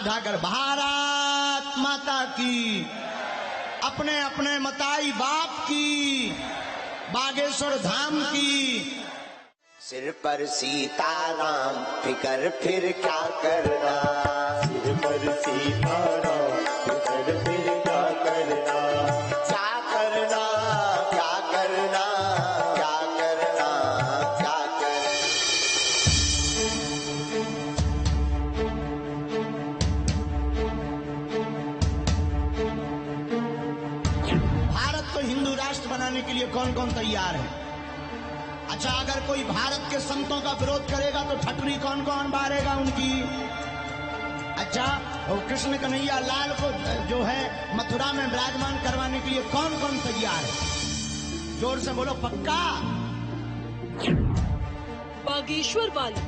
उठाकर भारत माता की, अपने अपने मताई बाप की, बागेश्वर धाम की। सिर पर सीताराम फिकर फिर क्या करना, सिर पर सीताराम फिकर फिर क्या करना, क्या करना क्या करना क्या करना क्या करना। भारत को हिंदू राष्ट्र बनाने के लिए कौन कौन तैयार है? अच्छा, अगर कोई भारत के संतों का विरोध करेगा तो ठटरी कौन कौन बारेगा उनकी? अच्छा, और कृष्ण कन्हैया लाल को जो है मथुरा में विराजमान करवाने के लिए कौन कौन तैयार है? जोर से बोलो, पक्का? बागेश्वर वाले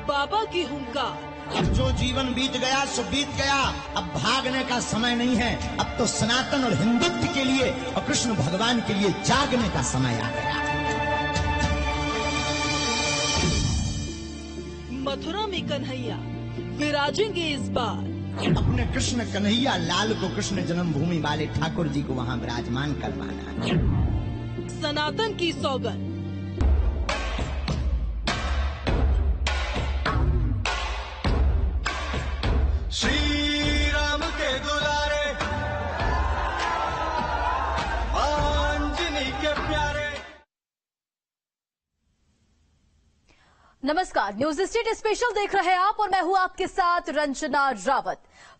बाबा की हुंकार। अब जो जीवन बीत गया सो बीत गया, अब भागने का समय नहीं है। अब तो सनातन और हिंदुत्व के लिए और कृष्ण भगवान के लिए जागने का समय आ गया। मथुरा में कन्हैया विराजेंगे इस बार। अपने कृष्ण कन्हैया लाल को कृष्ण जन्मभूमि वाले ठाकुर जी को वहां विराजमान करवाना है। सनातन की सौगंध। श्री राम के दुलारे, आंजनी के प्यारे। नमस्कार, न्यूज स्टेट स्पेशल देख रहे हैं आप और मैं हूं आपके साथ रंजना रावत।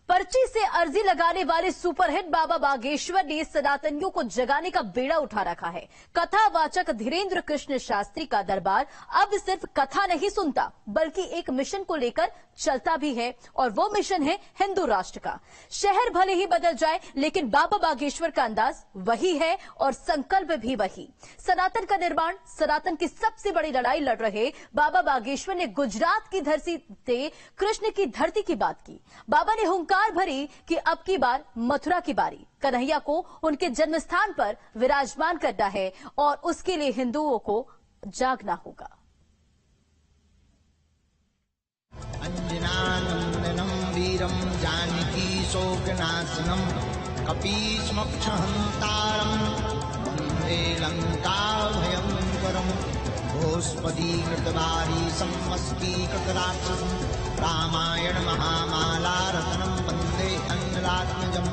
पर्ची से अर्जी लगाने वाले सुपरहिट बाबा बागेश्वर ने सनातनियों को जगाने का बेड़ा उठा रखा है। कथावाचक धीरेन्द्र कृष्ण शास्त्री का दरबार अब सिर्फ कथा नहीं सुनता, बल्कि एक मिशन को लेकर चलता भी है, और वो मिशन है हिंदू राष्ट्र का। शहर भले ही बदल जाए, लेकिन बाबा बागेश्वर का अंदाज वही है और संकल्प भी वही। सनातन का निर्माण, सनातन की सबसे बड़ी लड़ाई लड़ रहे बाबा बागेश्वर ने गुजरात की धरती से कृष्ण की धरती की बात की। बाबा ने हुंकार भरी कि अब की बार मथुरा की बारी। कन्हैया को उनके जन्म स्थान पर विराजमान करना है और उसके लिए हिंदुओं को जागना होगा। अंजनानंदनम वीरम जानकी शोकनाशनम कपीशमक्षहंतारम वंदे लंका भयंकरम भोस्पदीकृतवारी संवस्तीकृतराक्षसम् रामायण महामाला रत्नम वंदे अन्नदात्मजम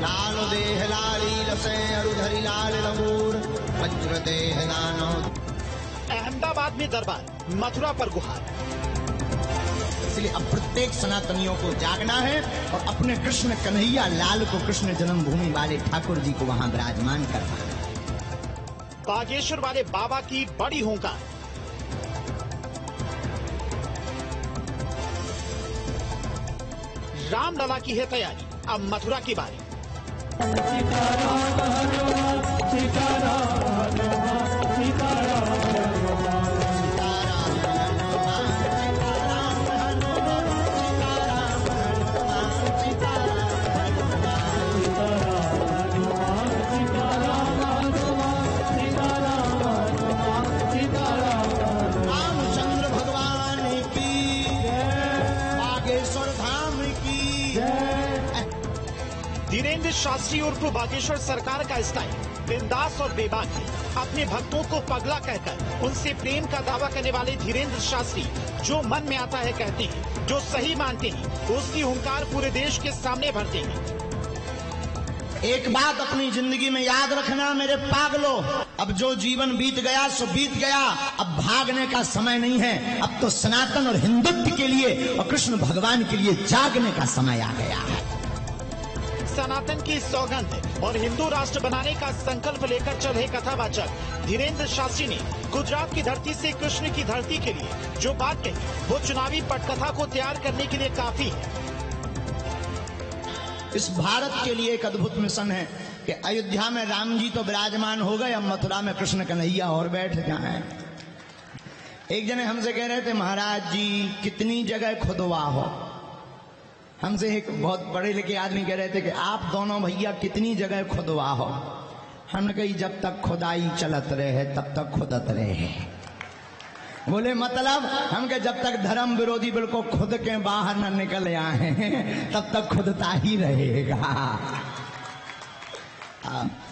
लाल देह लाली रसे अरुधरी लाल रघुर वज्र देह दानो। अहमदाबाद में दरबार, मथुरा पर गुहार। इसलिए अब प्रत्येक सनातनियों को जागना है और अपने कृष्ण कन्हैया लाल को कृष्ण जन्मभूमि वाले ठाकुर जी को वहां विराजमान करवाना है। बागेश्वर वाले बाबा की बड़ी हुंकार। रामलला की है तैयारी, अब मथुरा की बारी। रामचंद्र भगवान की, बागेश्वर धाम की। धीरेन्द्र शास्त्री उर्फ बागेश्वर सरकार का स्टाइल बिंदास और बेबाक है। अपने भक्तों को पगला कहकर उनसे प्रेम का दावा करने वाले धीरेन्द्र शास्त्री जो मन में आता है कहते हैं, जो सही मानते हैं उसकी हुंकार पूरे देश के सामने भरते हैं। एक बात अपनी जिंदगी में याद रखना मेरे पागलों, अब जो जीवन बीत गया सो बीत गया, अब भागने का समय नहीं है। अब तो सनातन और हिंदुत्व के लिए और कृष्ण भगवान के लिए जागने का समय आ गया है। सनातन की सौगंध और हिंदू राष्ट्र बनाने का संकल्प लेकर चल रहे कथावाचक धीरेन्द्र शास्त्री ने गुजरात की धरती से कृष्ण की धरती के लिए जो बात कही वो चुनावी पटकथा को तैयार करने के लिए काफी है। इस भारत के लिए एक अद्भुत मिशन है कि अयोध्या में राम जी तो विराजमान हो गए, अब मथुरा में कृष्ण कन्हैया और बैठ जाए। एक जने हमसे कह रहे थे, महाराज जी कितनी जगह खुदवा हो। हमसे एक बहुत पढ़े लिखे आदमी कह रहे थे कि आप दोनों भैया कितनी जगह खुदवा हो। हमने कही जब तक खुदाई चलत रहे तब तक खुदत रहे। बोले मतलब हम के जब तक धर्म विरोधी बिल को खुद के बाहर न निकल आए तब तक खुदता ही रहेगा।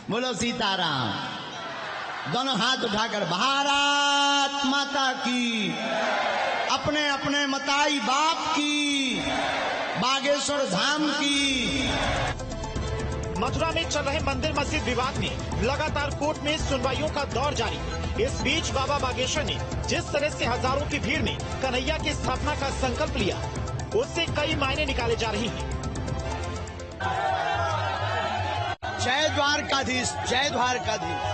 बोलो सीताराम। दोनों हाथ उठाकर भारत माता की, अपने अपने मताई बाप की, बागेश्वर धाम की। मथुरा में चल रहे मंदिर मस्जिद विवाद में लगातार कोर्ट में सुनवाइयों का दौर जारी। इस बीच बाबा बागेश्वर ने जिस तरह से हजारों की भीड़ में कन्हैया की स्थापना का संकल्प लिया, उससे कई मायने निकाले जा रहे हैं। जय द्वारकाधीश, जय द्वारकाधीश।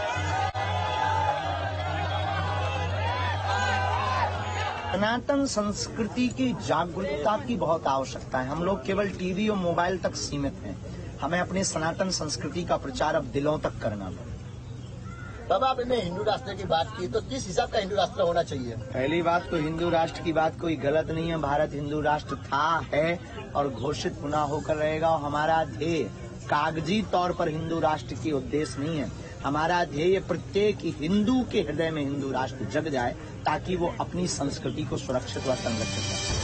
सनातन संस्कृति की जागरूकता की बहुत आवश्यकता है। हम लोग केवल टीवी और मोबाइल तक सीमित हैं। हमें अपनी सनातन संस्कृति का प्रचार अब दिलों तक करना पड़ेगा। बाबा, आपने हिंदू राष्ट्र की बात की, तो किस हिसाब का हिंदू राष्ट्र होना चाहिए? पहली बात तो हिंदू राष्ट्र की बात कोई गलत नहीं है। भारत हिंदू राष्ट्र था, है और घोषित पुनः होकर रहेगा। और हमारा ध्येय कागजी तौर पर हिंदू राष्ट्र की उद्देश्य नहीं है। हमारा ध्येय प्रत्येक हिंदू के हृदय में हिंदू राष्ट्र जग जाए, ताकि वो अपनी संस्कृति को सुरक्षित व संरक्षित करे।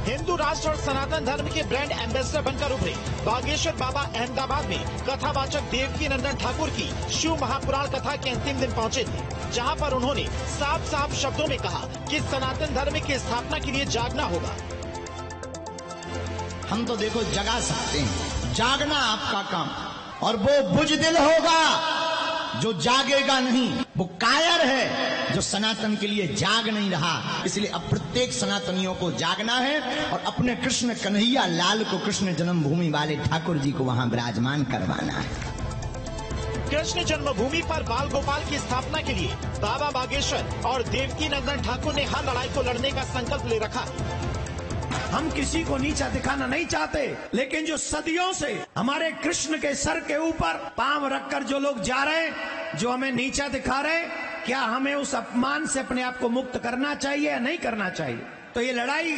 हिंदू राष्ट्र और सनातन धर्म के ब्रांड एम्बेसडर बनकर उभरे बागेश्वर बाबा अहमदाबाद में कथावाचक देवकी नंदन ठाकुर की शिव महापुराण कथा के अंतिम दिन पहुंचे थे, जहां पर उन्होंने साफ साफ शब्दों में कहा कि सनातन धर्म की स्थापना के लिए जागना होगा। हम तो देखो जगा सकते हैं, जागना आपका काम, और वो बुजदिल होगा जो जागेगा नहीं। वो कायर है जो सनातन के लिए जाग नहीं रहा। इसलिए अब प्रत्येक सनातनियों को जागना है और अपने कृष्ण कन्हैया लाल को, कृष्ण जन्मभूमि वाले ठाकुर जी को वहां विराजमान करवाना है। कृष्ण जन्मभूमि पर बाल गोपाल की स्थापना के लिए बाबा बागेश्वर और देवकी नंदन ठाकुर ने हर लड़ाई को लड़ने का संकल्प ले रखा है। हम किसी को नीचा दिखाना नहीं चाहते, लेकिन जो सदियों से हमारे कृष्ण के सर के ऊपर पांव रखकर जो लोग जा रहे हैं, जो हमें नीचा दिखा रहे हैं, क्या हमें उस अपमान से अपने आप को मुक्त करना चाहिए या नहीं करना चाहिए? तो ये लड़ाई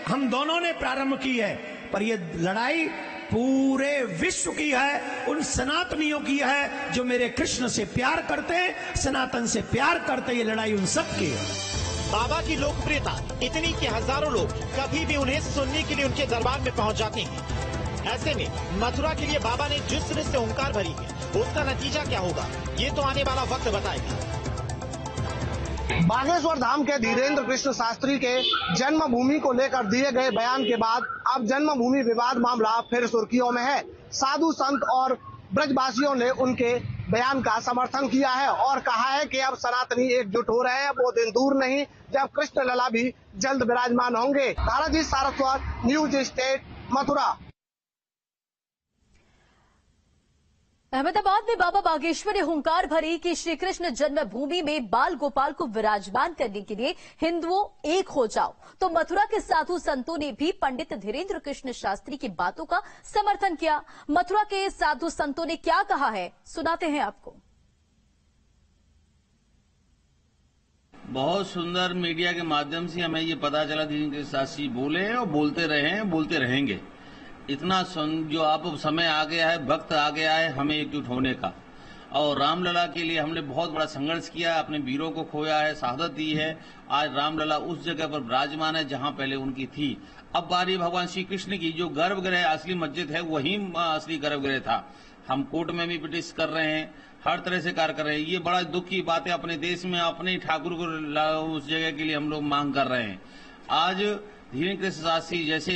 हम दोनों ने प्रारंभ की है, पर ये लड़ाई पूरे विश्व की है, उन सनातनियों की है जो मेरे कृष्ण से प्यार करते हैं, सनातन से प्यार करते। ये लड़ाई उन सब की है। बाबा की लोकप्रियता इतनी कि हजारों लोग कभी भी उन्हें सुनने के लिए उनके दरबार में पहुंच जाते हैं। ऐसे में मथुरा के लिए बाबा ने जिस तरह से हुंकार भरी है, उसका नतीजा क्या होगा, ये तो आने वाला वक्त बताएगा। बागेश्वर धाम के धीरेन्द्र कृष्ण शास्त्री के जन्मभूमि को लेकर दिए गए बयान के बाद अब जन्मभूमि विवाद मामला फिर सुर्खियों में है। साधु संत और ब्रजवासियों ने उनके बयान का समर्थन किया है और कहा है कि अब सनातनी एकजुट हो रहे हैं। वो दिन दूर नहीं जब कृष्ण लला भी जल्द विराजमान होंगे। Taraji Saraswat, news state, Mathura. Ahmedabad में बाबा बागेश्वर ने हुंकार भरी कि श्री कृष्ण जन्मभूमि में बाल गोपाल को विराजमान करने के लिए हिंदुओं एक हो जाओ। तो मथुरा के साधु संतों ने भी पंडित धीरेन्द्र कृष्ण शास्त्री की बातों का समर्थन किया। मथुरा के साधु संतों ने क्या कहा है, सुनाते हैं आपको। बहुत सुंदर मीडिया के माध्यम से हमें ये पता चला धीरेन्द्र कृष्ण शास्त्री बोले हैं और बोलते रहे हैं, बोलते रहेंगे। इतना जो आप समय आ गया है, वक्त आ गया है हमें एकजुट होने का। और रामलला के लिए हमने बहुत बड़ा संघर्ष किया, अपने वीरों को खोया है, शहादत दी है। आज रामलला उस जगह पर विराजमान है जहां पहले उनकी थी। अब बारी भगवान श्री कृष्ण की। जो गर्भगृह असली मस्जिद है वही असली गर्भगृह था। हम कोर्ट में भी पिटिशन कर रहे हैं, हर तरह से कार्य कर रहे हैं। ये बड़ा दुख की बात है, अपने देश में अपने ठाकुर को उस जगह के लिए हम लोग मांग कर रहे हैं। आज धीरेन्द्र कृष्ण शास्त्री जैसे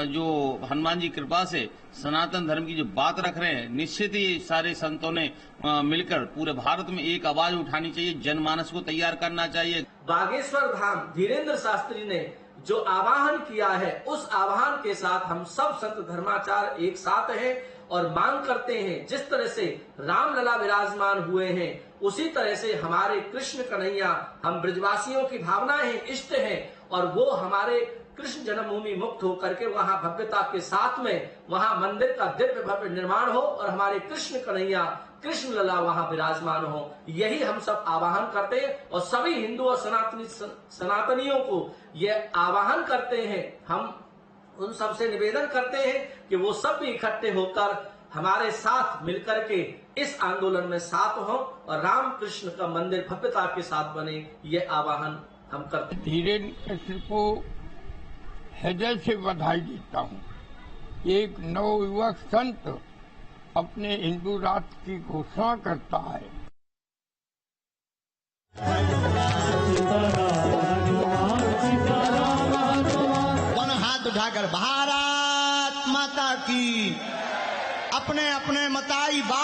जो हनुमान जी कृपा से सनातन धर्म की जो बात रख रहे हैं, निश्चित ही सारे संतों ने मिलकर पूरे भारत में एक आवाज उठानी चाहिए, जनमानस को तैयार करना चाहिए। बागेश्वर धाम धीरेन्द्र शास्त्री ने जो आह्वान किया है, उस आह्वान के साथ हम सब संत धर्माचार एक साथ हैं और मांग करते हैं जिस तरह से रामलला विराजमान हुए हैं, उसी तरह से हमारे कृष्ण कन्हैया, हम ब्रजवासियों की भावनाएं हैं, इष्ट हैं, और वो हमारे कृष्ण जन्मभूमि मुक्त होकर के वहां भव्यता के साथ में वहां मंदिर का दिव्य भव्य निर्माण हो और हमारे कृष्ण कन्हैया, कृष्ण लला वहां विराजमान हो। यही हम सब आवाहन करते हैं और सभी हिंदू और सनातनियों को ये आवाहन करते हैं। हम उन सब से निवेदन करते हैं कि वो सब भी इकट्ठे होकर हमारे साथ मिलकर के इस आंदोलन में साथ हो और राम कृष्ण का मंदिर भव्यता के साथ बने। ये आवाहन हम करते हैं। धीरेन्द्र कृष्ण को हृदय से बधाई देता हूँ। एक नवयुवक संत अपने हिंदू राष्ट्र की घोषणा करता है। दोनों हाथ उठाकर भारत माता की अपने अपने मताई